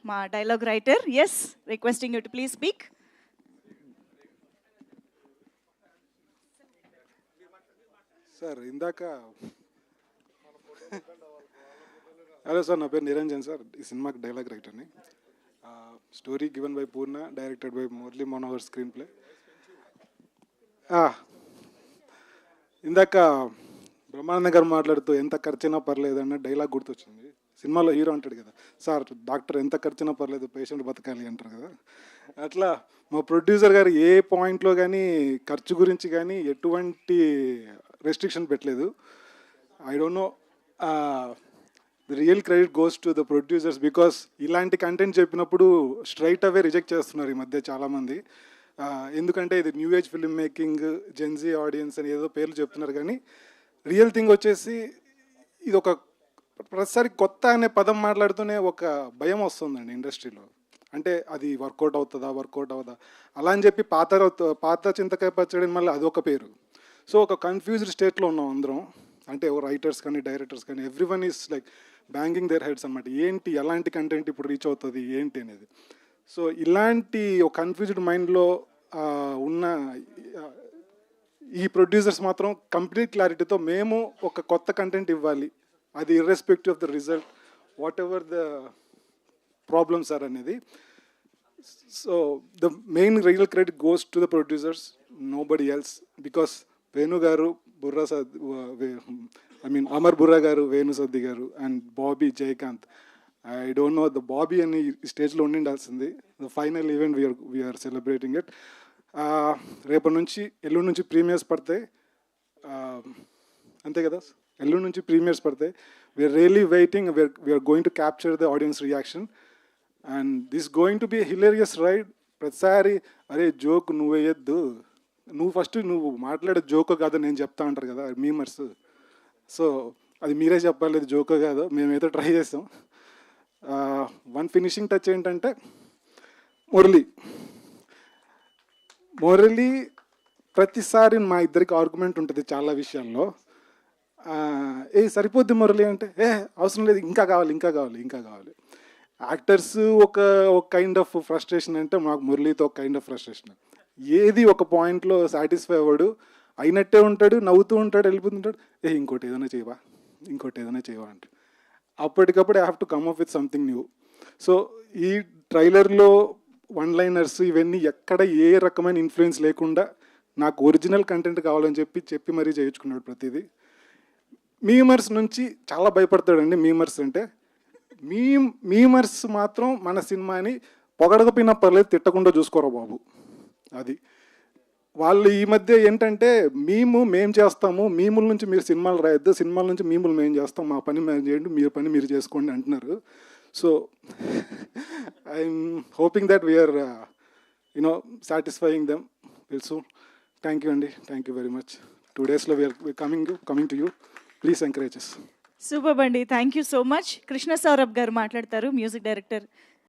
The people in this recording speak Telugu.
మా dialogue writer. Yes, requesting you to please speak. Sir ఇందాక హలో సార్, నా పేరు నిరంజన్ సార్. ఈ సినిమాకి డైలాగ్ రైటర్ని. Story given by Purna, directed by Murali Manohar, screenplay. ఇందాక బ్రహ్మానంద గారు మాట్లాడుతూ ఎంత ఖర్చైనా పర్లేదు అన్న డైలాగ్ గుర్తొచ్చింది. సినిమాలో హీరో అంటాడు కదా, సార్ డాక్టర్ ఎంత ఖర్చైనా పర్లేదు పేషెంట్ బతకాలి అంటారు కదా. అట్లా మా ప్రొడ్యూసర్ గారు ఏ పాయింట్లో కానీ ఖర్చు గురించి కానీ ఎటువంటి రెస్ట్రిక్షన్ పెట్టలేదు. I don't know, the real credit goes to the producers. Because ఇలాంటి కంటెంట్ చెప్పినప్పుడు స్ట్రైట్ అవే రిజెక్ట్ చేస్తున్నారు ఈ మధ్య చాలామంది. ఎందుకంటే ఇది new age film making, Gen Z audience అని ఏదో పేర్లు చెప్తున్నారు, కానీ రియల్ థింగ్ వచ్చేసి ఇది ఒక ప్రతిసారి కొత్త అనే పదం మాట్లాడుతూనే ఒక భయం వస్తుందండి ఇండస్ట్రీలో. అంటే అది వర్కౌట్ అవుతుందా, వర్కౌట్ అవుతుందా అలా అని చెప్పి పాత చింతకాయ పచ్చడి మళ్ళీ అదొక పేరు. సో ఒక కన్ఫ్యూజ్డ్ స్టేట్లో ఉన్నాం అందరం. అంటే రైటర్స్ కానీ డైరెక్టర్స్ కానీ everyone is like banging their heads అన్నమాట. ఏంటి ఎలాంటి కంటెంట్ ఇప్పుడు రీచ్ అవుతుంది ఏంటి అనేది. సో ఇలాంటి ఒక కన్ఫ్యూజ్డ్ మైండ్లో ఉన్న ఈ ప్రొడ్యూసర్స్ మాత్రం కంప్లీట్ క్లారిటీతో మేము ఒక కొత్త కంటెంట్ ఇవ్వాలి, అది irrespective of the result, whatever the problems are అనేది. So the main real credit goes to the producers, nobody else. Because Venu garu, Amar Burra garu, Venu Saddi garu and Bobby Jayakanth. I don't know, the Bobby అని స్టేజ్లో ఉండిండాల్సింది. The final event we are celebrating it. రేపటి నుంచి ఎల్లుండి నుంచి ప్రీమియర్స్ పడతాయి, అంతే కదా, ఎల్లుండి నుంచి ప్రీమియర్స్ పడతాయి. We are really waiting, we are going to capture the audience reaction and this going to be hilarious ride. ప్రతిసారి అరే జోక్ నువ్వు వేయద్దు, నువ్వు ఫస్ట్ నువ్వు మాట్లాడే జోకో కాదో నేను చెప్తా అంటారు కదా మీమర్స్. సో అది మీరే చెప్పాలి, అది జోకో కాదో. మేమైతే ట్రై చేస్తాం. వన్ ఫినిషింగ్ టచ్ ఏంటంటే మురళి ప్రతిసారి మా ఇద్దరికి ఆర్గ్యుమెంట్ ఉంటుంది చాలా విషయాల్లో. సరిపోద్ది మురళి అంటే అవసరం లేదు, ఇంకా కావాలి ఇంకా కావాలి ఇంకా కావాలి. యాక్టర్స్ ఒక కైండ్ ఆఫ్ ఫ్రస్ట్రేషన్ అంటే మాకు మురళితో ఒక కైండ్ ఆఫ్ ఫ్రస్ట్రేషన్. ఏది ఒక పాయింట్లో సాటిస్ఫై అవ్వడు, అయినట్టే ఉంటాడు, నవ్వుతూ ఉంటాడు, వెళ్ళిపోతుంటాడు. ఇంకోటి ఏదైనా చేయవా, ఇంకోటి ఏదైనా చేయవా అంటే అప్పటికప్పుడు I have to come up with something new. So ఈ ట్రైలర్లో వన్ లైనర్స్ ఇవన్నీ ఎక్కడ ఏ రకమైన ఇన్ఫ్లుయెన్స్ లేకుండా నాకు ఒరిజినల్ కంటెంట్ కావాలని చెప్పి మరీ చేయించుకున్నాడు ప్రతిదీ. మీమర్స్ నుంచి చాలా భయపడతాడండి. మీమర్స్ అంటే మీమర్స్ మాత్రం మన సినిమాని పొగడకపోయినా పర్లేదు, తిట్టకుండా చూసుకోరా బాబు. అది వాళ్ళు ఈ మధ్య ఏంటంటే మేము చేస్తాము, మీముల నుంచి మీరు సినిమాలు రాయొద్దు, సినిమాల నుంచి మీములు మేము చేస్తాం, మా పని మేము చేయండి, మీరు పని మీరు చేసుకోండి అంటున్నారు. So I'm hoping that we are satisfying them will soon. Thank you అండి, థ్యాంక్ యూ వెరీ మచ్. 2 daysలో we are coming to you, please encourage us. Super అండి, thank you so much. Krishna Saurabh garu మాట్లాడతారు, మ్యూజిక్ డైరెక్టర్